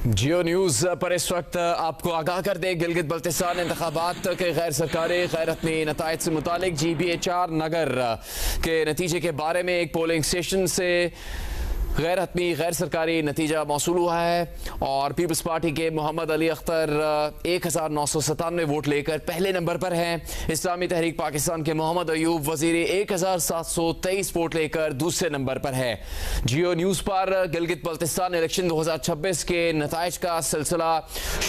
जियो news पर इस वक्त आपको आगाह कर दे, गिलगित बल्तिस्तान इंतखाबात के गैर सरकारी गैर रत्नी नताइज से मुतालिक GBA-4 नगर के नतीजे के बारे में एक पोलिंग स्टेशन से गैर हतमी गैर सरकारी नतीजा मौसूल हुआ है और पीपल्स पार्टी के मोहम्मद अली अख्तर 1997 वोट लेकर पहले नंबर पर हैं। इस्लामी तहरीक पाकिस्तान के मोहम्मद अयूब वजीरी 1723 वोट लेकर दूसरे नंबर पर है। जियो न्यूज़ पर गिलगित बल्तिस्तान इलेक्शन 2026 के नताइज का सिलसिला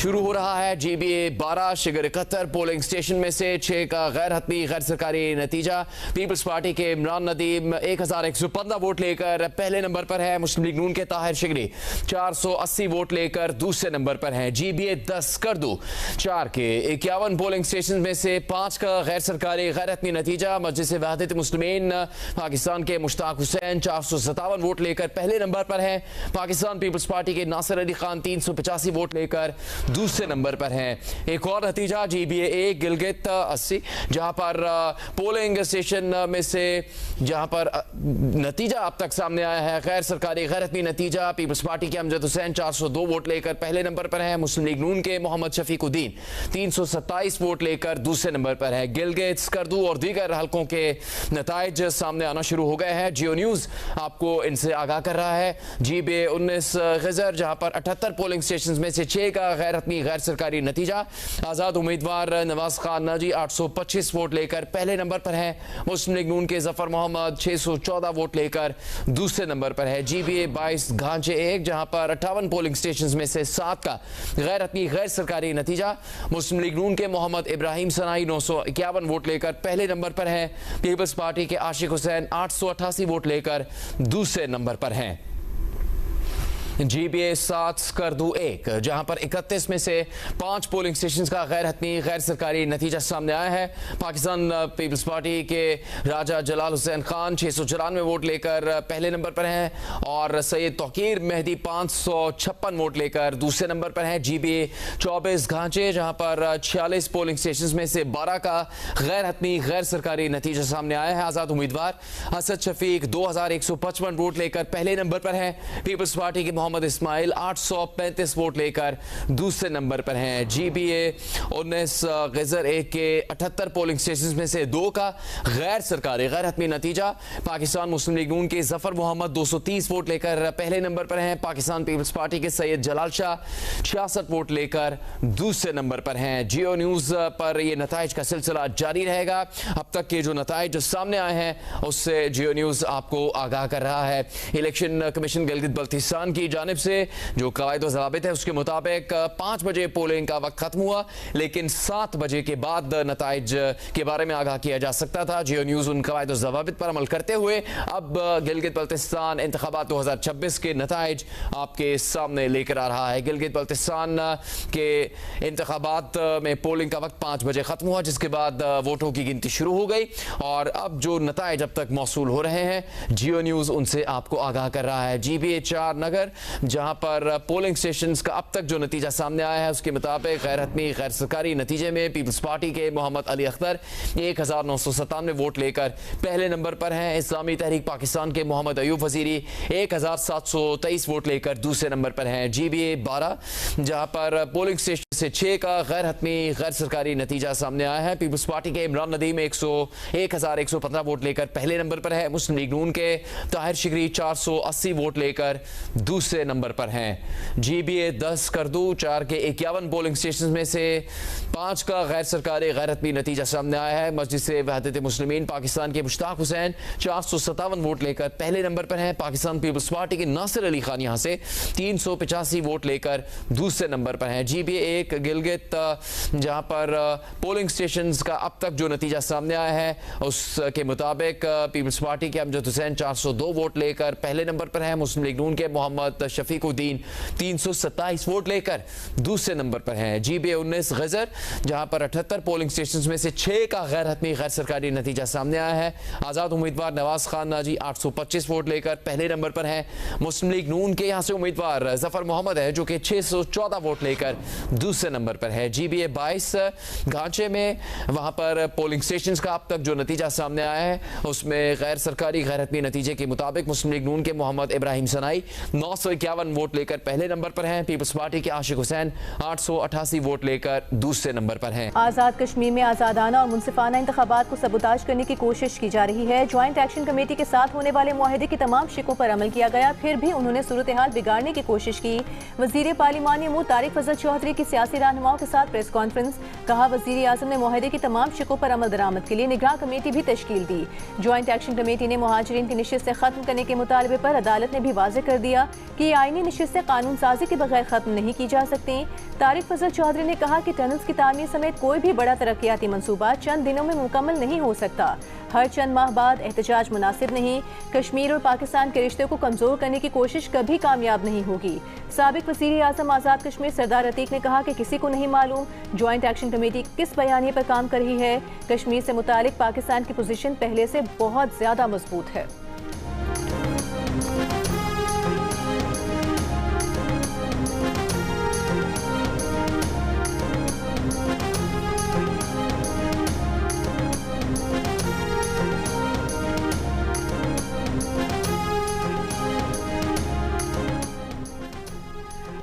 शुरू हो रहा है। GBA-12 शिगर 71 पोलिंग स्टेशन में से 6 का गैर हतमी गैर सरकारी नतीजा। पीपल्स पार्टी के इमरान नदीम 1115 वोट लेकर पहले नंबर पर है। मुस्लिम लीग नून के ताहिर शिगरी 480 वोट लेकर दूसरे नंबर पर हैं। GBA-10 करदू 4 के 51 पोलिंग स्टेशन में से 5 का गैर सरकारी गैर हतमी नतीजा। मस्जिद वहदत मुस्लिमीन पाकिस्तान के मुश्ताक हुसैन 457 वोट लेकर पहले नंबर पर हैं। पाकिस्तान पीपल्स पार्टी के नासिर अली खान 385 वोट लेकर दूसरे नंबर पर हैं। एक और नतीजा GBA-1 गिलगित 80, जहां पर पोलिंग स्टेशन में से जहां पर नतीजा अब तक सामने आया है गैर सरकारी गैर हतमी नतीजा। पीपल्स पार्टी के अमजद हुसैन 402 वोट लेकर पहले नंबर पर है। मुस्लिम लीग नून के मोहम्मद शफीकुद्दीन 327 वोट लेकर दूसरे नंबर पर है। गिलगित स्कर्दू और दीगर हलकों के नताइज सामने आना शुरू हो गए हैं। जियो न्यूज़ आपको इनसे आगाह कर रहा है। GBA-19 गजर, जहां पर 78 पोलिंग स्टेशन में से 6 का गैर हतमी गैर सरकारी नतीजा। आज़ाद उम्मीदवार नवाज खान नाजी 825 वोट लेकर पहले नंबर पर है। मुस्लिम लीग नून के जफर मोहम्मद 614 वोट लेकर दूसरे नंबर पर है। GBA-22 घांचे 1, जहां पर 58 पोलिंग स्टेशन में से 7 का गैर हतमी गैर सरकारी नतीजा। मुस्लिम लीग नून के मोहम्मद इब्राहिम सनाई 951 वोट लेकर पहले नंबर पर है। पीपल्स पार्टी के आशिक हुसैन 888 वोट लेकर दूसरे नंबर पर हैं। GBA-7 करदू 1, जहां पर 31 में से 5 पोलिंग स्टेशन का गैर हतमी गैर सरकारी नतीजा सामने आया है। पाकिस्तान पीपल्स पार्टी के राजा जलाल हुसैन खान 694 वोट लेकर पहले नंबर पर हैं और सैयद तौकीर मेहदी 556 वोट लेकर दूसरे नंबर पर हैं। GBA-24 घांचे, जहां पर 46 पोलिंग स्टेशन में से 12 का गैर हतमी गैर सरकारी नतीजा सामने आया है। आज़ाद उम्मीदवार असद शफीक 2155 वोट लेकर पहले नंबर पर हैं। पीपल्स पार्टी के मोहम्मद इस्माइल 835 वोट लेकर दूसरे नंबर पर हैं। GBA-19 गजर 1 के 78 पोलिंग स्टेशन में से 2 का गैर सरकारी गैर हतमी नतीजा। पाकिस्तान मुस्लिम लीग नून के जफर मोहम्मद 230 वोट लेकर पहले नंबर पर हैं। पाकिस्तान पीपल्स पार्टी के सैयद जलाल शाह 66 वोट लेकर दूसरे नंबर पर हैं। जियो न्यूज़ पर यह नताइज का सिलसिला जारी रहेगा। अब तक के जो नताइज सामने आए हैं उससे जियो न्यूज़ आपको आगाह कर रहा है। इलेक्शन कमीशन गिलगित बल्तिस्तान की जानिब से जो कवायद व ज़वाबित है उसके मुताबिक 5 बजे पोलिंग का वक्त खत्म हुआ, लेकिन 7 बजे के बाद नताइज के बारे में आगाह किया जा सकता था। जियो न्यूज़ उन कवायद व ज़वाबित पर अमल करते हुए अब गिलगित बल्तिस्तान इंतखाबात 2026 के नताइज आपके सामने लेकर आ रहा है। गिलगित बल्तिस्तान के इंतखाबात में पोलिंग का वक्त 5 बजे खत्म हुआ, जिसके बाद वोटों की गिनती शुरू हो गई और अब जो नताइज अब तक मौसूल हो रहे हैं जियो न्यूज़ उनसे आपको आगाह कर रहा है। GBA-4 नगर, जहां पर पोलिंग स्टेशंस का अब तक जो नतीजा सामने आया है उसके मुताबिक गैर हतमी गैर सरकारी नतीजे में पीपल्स पार्टी के मोहम्मद अली अख्तर 1997 वोट लेकर पहले नंबर पर हैं। इस्लामी तहरीक पाकिस्तान के मोहम्मद अयूब वजीरी 1723 वोट लेकर दूसरे नंबर पर हैं। GBA-12, जहां पर पोलिंग स्टेशन से 6 का गैर हतमी गैर सरकारी नतीजा सामने आया है। पीपल्स पार्टी के इमरान नदीम 1115 वोट लेकर पहले नंबर पर है। मुस्लिम लीग नून के ताहिर शिगरी 480 वोट लेकर दूसरे नंबर पर हैं। GBA-10 करदू 4 के 51 पोलिंग स्टेशन में से 5 का गैर सरकारी गैर हतमी नतीजा सामने आया है। मस्जिद से वहदत मुस्लिमीन पाकिस्तान के मुश्ताक हुसैन 457 वोट लेकर पहले नंबर पर हैं। पाकिस्तान पीपल्स पार्टी के नासिर अली खान यहां से 385 वोट लेकर दूसरे नंबर पर हैं। GBA-1 गिलगित, जहां पर पोलिंग स्टेशन का अब तक जो नतीजा सामने आया है उसके मुताबिक पीपल्स पार्टी के अमजद हुसैन 402 वोट लेकर पहले नंबर पर है। मुस्लिम लीग नून के मोहम्मद शफीकुद्दीन 327 वोट लेकर दूसरे नंबर पर हैं। GBA-19 गजर, जहां पर 78 पोलिंग स्टेशन में से 6 का गैर हतमी गैर सरकारी नतीजा सामने आया है। आज़ाद उम्मीदवार नवाज खान नाजी 825 वोट लेकर पहले नंबर पर हैं। मुस्लिम लीग नून के यहां से उम्मीदवार जफर मोहम्मद है जो कि 614 वोट लेकर दूसरे नंबर पर है। GBA-22 घांचे में वहां पर पोलिंग स्टेशन का अब तक जो नतीजा सामने आया है उसमें गैर सरकारी गैर हतमी नतीजे के मुताबिक मुस्लिम लीग नून के मोहम्मद इब्राहिम सनाई 9 851 वोट लेकर पहले नंबर पर हैं। पीपल्स पार्टी के आशिक हुसैन 888 वोट लेकर दूसरे नंबर पर हैं। आज़ाद कश्मीर में आज़ादाना और मुनसिफाना इंतखाबात को सबूताज करने की कोशिश की जा रही है। ज्वाइंट एक्शन कमेटी के साथ होने वाले मुआहदे की तमाम शिकों पर अमल किया गया, फिर भी उन्होंने सूरत हाल बिगाड़ने की कोशिश की। वजीर पार्लिमानी अमूर तारिक फजल चौधरी की सियासी रहनुमाओं के साथ प्रेस कॉन्फ्रेंस। कहा, वजीर आज़म ने मुआहदे की तमाम शिकों पर अमल दरामद के लिए निगरान कमेटी भी तश्कील दी। ज्वाइंट एक्शन कमेटी ने मुहाजिरीन की नशिस्तें खत्म करने के मुतालबे पर अदालत ने भी वाज़ेह कर दिया कि आईनी नशिस्तें कानून साजी के बगैर खत्म नहीं की जा सकती। तारिक फजल चौधरी ने कहा कि टनल्स की तामीर समेत कोई भी बड़ा तरक्याती मंसूबा चंद दिनों में मुकम्मल नहीं हो सकता। हर चंद माह बाद एहतजाज मुनासिब नहीं। कश्मीर और पाकिस्तान के रिश्ते को कमजोर करने की कोशिश कभी कामयाब नहीं होगी। साबिक वज़ीर आज़म आज़ाद कश्मीर सरदार अतीक ने कहा कि किसी को नहीं मालूम ज्वाइंट एक्शन कमेटी किस बयानिए पर काम कर रही है। कश्मीर से मुतालिक पाकिस्तान की पोजीशन पहले से बहुत ज्यादा मजबूत है।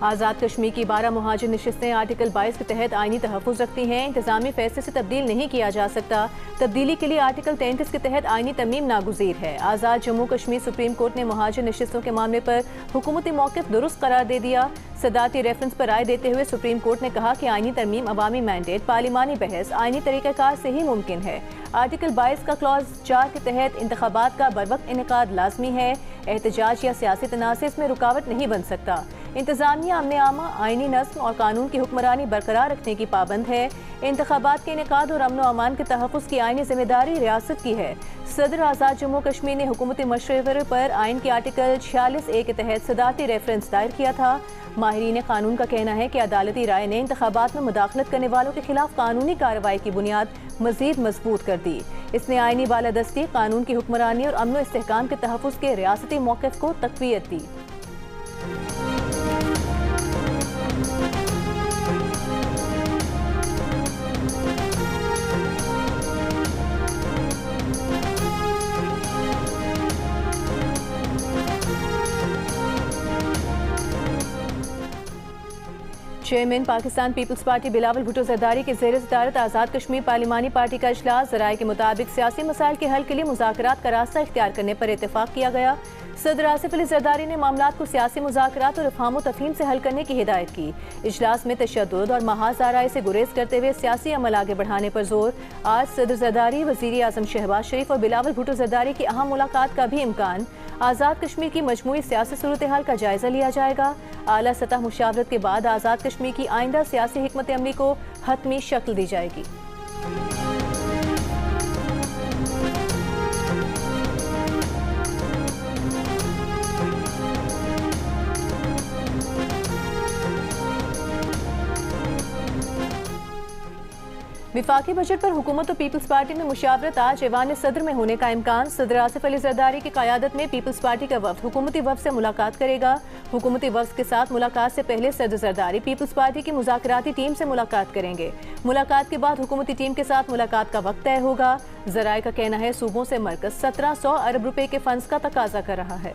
आज़ाद कश्मीर की 12 मुहाजिर नशिस्तें आर्टिकल 22 के तहत आईनी तहफ़्फ़ुज़ रखती हैं। इंतज़ामी फैसले से तब्दील नहीं किया जा सकता। तब्दीली के लिए आर्टिकल 33 के तहत आईनी तरमीम नागुज़ीर है। आज़ाद जम्मू कश्मीर सुप्रीम कोर्ट ने मुहाजिर नशिस्तों के मामले पर हुकूमती मौक़िफ़ दुरुस्त करार दे दिया। सदारती रेफरेंस पर राय देते हुए सुप्रीम कोर्ट ने कहा कि आईनी तरमीम अवामी मैंडेट पार्लिमानी बहस आईनी तरीक़ाकार से ही मुमकिन है। आर्टिकल 22 का क्लॉज 4 के तहत इंतखाबात का बरवक्त इनेकाद लाजमी है। एहतजाज या सियासी तनाज़े इसमें रुकावट नहीं बन सकता। इंतज़ामिया अमन आमा, आईनी नज़्म और कानून की हुक्मरानी बरकरार रखने की पाबंद है। इंतखाबात के इनेकाद और अमन व अमान के तहफ़्फ़ुज़ की आईनी जिम्मेदारी रियासत की है। सदर आज़ाद जम्मू कश्मीर ने हुकूमती मशवरे पर आइन के आर्टिकल 46A के तहत सदारती रेफरेंस दायर किया था। माहिरीन कानून का कहना है कि अदालती राय ने इंतखाबात में मुदाखलत करने वालों के खिलाफ कानूनी कार्रवाई की बुनियाद मजीद मजबूत कर दी। इसने आईनी बालादस्ती, कानून की हुक्मरानी और अमन व इस्तेहकाम के तहफ़्फ़ुज़ के रियासती मौक़िफ़ को तक़वियत दी। Chairman Pakistan peoples party Bilawal Bhutto Zardari के ज़ेर सदारत आज़ाद कश्मीर पार्लिमानी पार्टी का इजलास। ज़राए के मुताबिक सियासी मसाइल के हल के लिए मुज़ाकरात का रास्ता इख्तियार करने पर इत्तेफाक किया गया। सदर आसिफ अली जरदारी ने मामलात को सियासी मुज़ाकरात और अफ़हाम तफ़हीम से हल करने की हिदायत की। इजलास में तशद्दुद और महाज आराई से गुरेज करते हुए सियासी अमल आगे बढ़ाने पर जोर। आज सदर जरदारी, वज़ीर आज़म शहबाज शरीफ और बिलावल भुट्टो जरदारी की अहम मुलाकात का भी इम्कान। आज़ाद कश्मीर की मजमूई सियासी सूरत हाल का जायजा लिया जाएगा। आला सतह मुशावरत के बाद आज़ाद कश्मीर की आइंदा सियासी हिकमत अमली को हतमी शक्ल दी जाएगी। विफाकी बजट पर हुकूमत और पीपल्स पार्टी में मुशावरत। आज ऐवान सदर में होने का इम्कान। सदर आसिफ अली जरदारी की क़यादत में पीपल्स पार्टी का वफ़द हुकूमती वफ़द से मुलाकात करेगा। हुकूमती वफ़द के साथ मुलाकात से पहले सदर जरदारी पीपल्स पार्टी की मुज़ाकराती टीम से मुलाकात करेंगे। मुलाकात के बाद हुकूमती टीम के साथ मुलाकात का वक्त तय होगा। ज़राए का कहना है सूबों से मरकज़ 1700 अरब रुपए के फंड्स का तकाजा कर रहा है।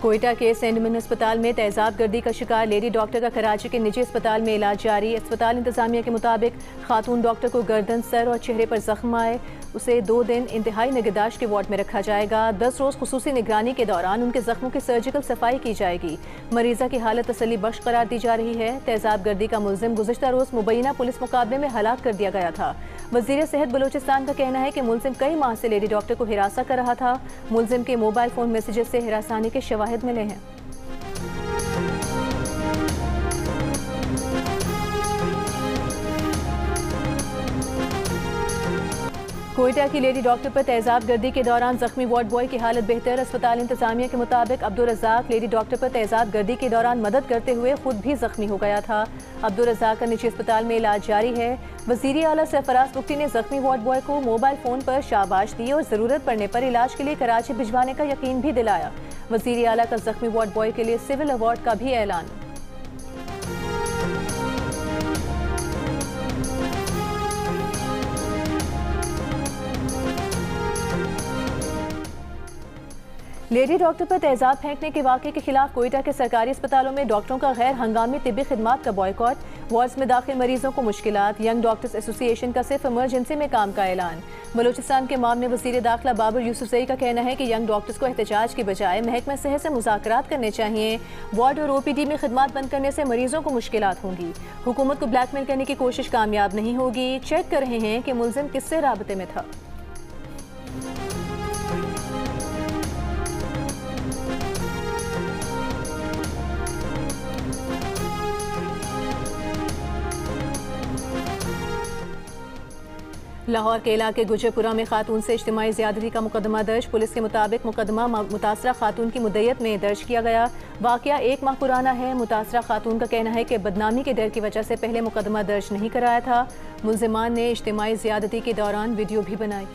कोयटा के सेंडमन अस्पताल में तेजाब गर्दी का शिकार लेडी डॉक्टर का कराची के निजी अस्पताल में इलाज जारी। अस्पताल इंतजामिया के मुताबिक खातून डॉक्टर को गर्दन, सर और चेहरे पर जख्म आए। उसे 2 दिन इंतहाई निगहदाश्त के वार्ड में रखा जाएगा। 10 रोज खुसूसी निगरानी के दौरान उनके जख्मों की सर्जिकल सफाई की जाएगी। मरीजा की हालत तसल्ली बख्श करार दी जा रही है। तेजाब गर्दी का मुलजिम गुज़िश्ता रोज मुबैना पुलिस मुकाबले में हलाक कर दिया गया था। वज़ीर सेहत बलूचिस्तान का कहना है कि मुलजिम कई माह से लेडी डॉक्टर को हिरासत कर रहा था। मुलजिम के मोबाइल फोन मैसेजेस से हिरासानी के शवाहिद मिले हैं। कोयटा की लेडी डॉक्टर पर तेजाब गर्दी के दौरान जख्मी वार्ड बॉय की हालत बेहतर। अस्पताल इंतजामिया के मुताबिक अब्दुल रज़ाक लेडी डॉक्टर पर तेजाब गर्दी के दौरान मदद करते हुए खुद भी जख्मी हो गया था। अब्दुल रज़ाक का निजी अस्पताल में इलाज जारी है। वज़ीर आला सरफराज बुख्ती ने जख्मी वार्ड बॉय को मोबाइल फोन पर शाबाश दी और जरूरत पड़ने पर इलाज के लिए कराची भिजवाने का यकीन भी दिलाया। वज़ीर आला का जख्मी वार्ड बॉय के लिए सिविल अवार्ड का भी ऐलान। लेडी डॉक्टर पर तेजाब फेंकने के वाक़े के खिलाफ कोयटा के सरकारी अस्पतालों में डॉक्टरों का गैर हंगामी तिब्बी खिदमात का बॉयकॉट। वार्ड्स में दाखिल मरीजों को मुश्किलात। यंग डॉक्टर्स एसोसिएशन का सिर्फ इमरजेंसी में काम का ऐलान। बलूचिस्तान के मामले वज़ीर दाखिला बाबर यूसुफजई का कहना है कि यंग डॉक्टर्स को एहतजाज के बजाय महकमा सेहत से मुज़ाकरात करने चाहिए। वार्ड और OPD में खिदमात बंद करने से मरीजों को मुश्किलात होंगी। हुकूमत को ब्लैकमेल करने की कोशिश कामयाब नहीं होगी। चेक कर रहे हैं कि मुलजिम किससे राबते में था। लाहौर के इलाके गुजरपुरा में खातून से इज्तिमाई ज़्यादती का मुकदमा दर्ज। पुलिस के मुताबिक मुकदमा मुतासरा खातून की मुद्दत में दर्ज किया गया। वाक़या 1 माह पुराना है। मुतासरा खातून का कहना है कि बदनामी के डर की वजह से पहले मुकदमा दर्ज नहीं कराया था। मुल्ज़िमान ने इज्तिमाई ज़्यादती के दौरान वीडियो भी बनाई।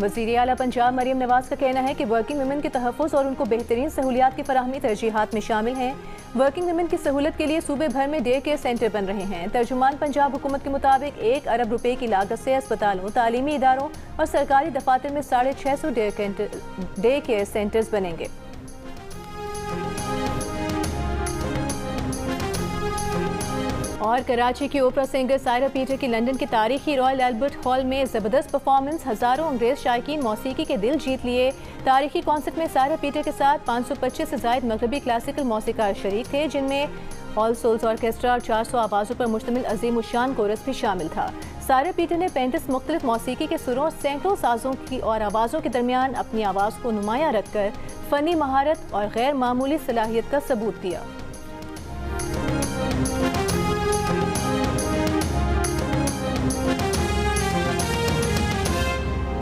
वज़ीर आला पंजाब मरीम नवाज का कहना है कि वर्किंग वुमेन के तहफ़्फ़ुज़ और उनको बेहतरीन सहूलियात की फराहमी तरजीहात में शामिल हैं। वर्किंग वुमेन की सहूलत के लिए सूबे भर में डे केयर सेंटर बन रहे हैं। तर्जुमान पंजाब हुकूमत के मुताबिक 1 अरब रुपए की लागत से अस्पतालों, तालीमी इदारों और सरकारी दफातर में 650 डे केयर सेंटर्स बनेंगे। और कराची की ओपरा सिंगर सायरा पीटर की लंदन के तारीखी रॉयल एल्बर्ट हॉल में ज़बरदस्त परफॉर्मेंस। हज़ारों अंग्रेज शायकीन मौसीकी के दिल जीत लिए। तारीखी कॉन्सर्ट में सायरा पीटर के साथ 525 से ज़ायद मगरबी क्लासिकल मौसीकार शरीक थे, जिनमें ऑल सोल्स ऑर्केस्ट्रा और 400 आवाज़ों पर मुश्तमिल अजीम उशान कोरस भी शामिल था। सायरा पीटर ने 35 मुख्तलिफ मौसीकी के सुरों और सैकड़ों साजों की और आवाज़ों के दरमियान अपनी आवाज़ को नुमायां रखकर फ़नी महारत और गैर मामूली सलाहियत का सबूत दिया।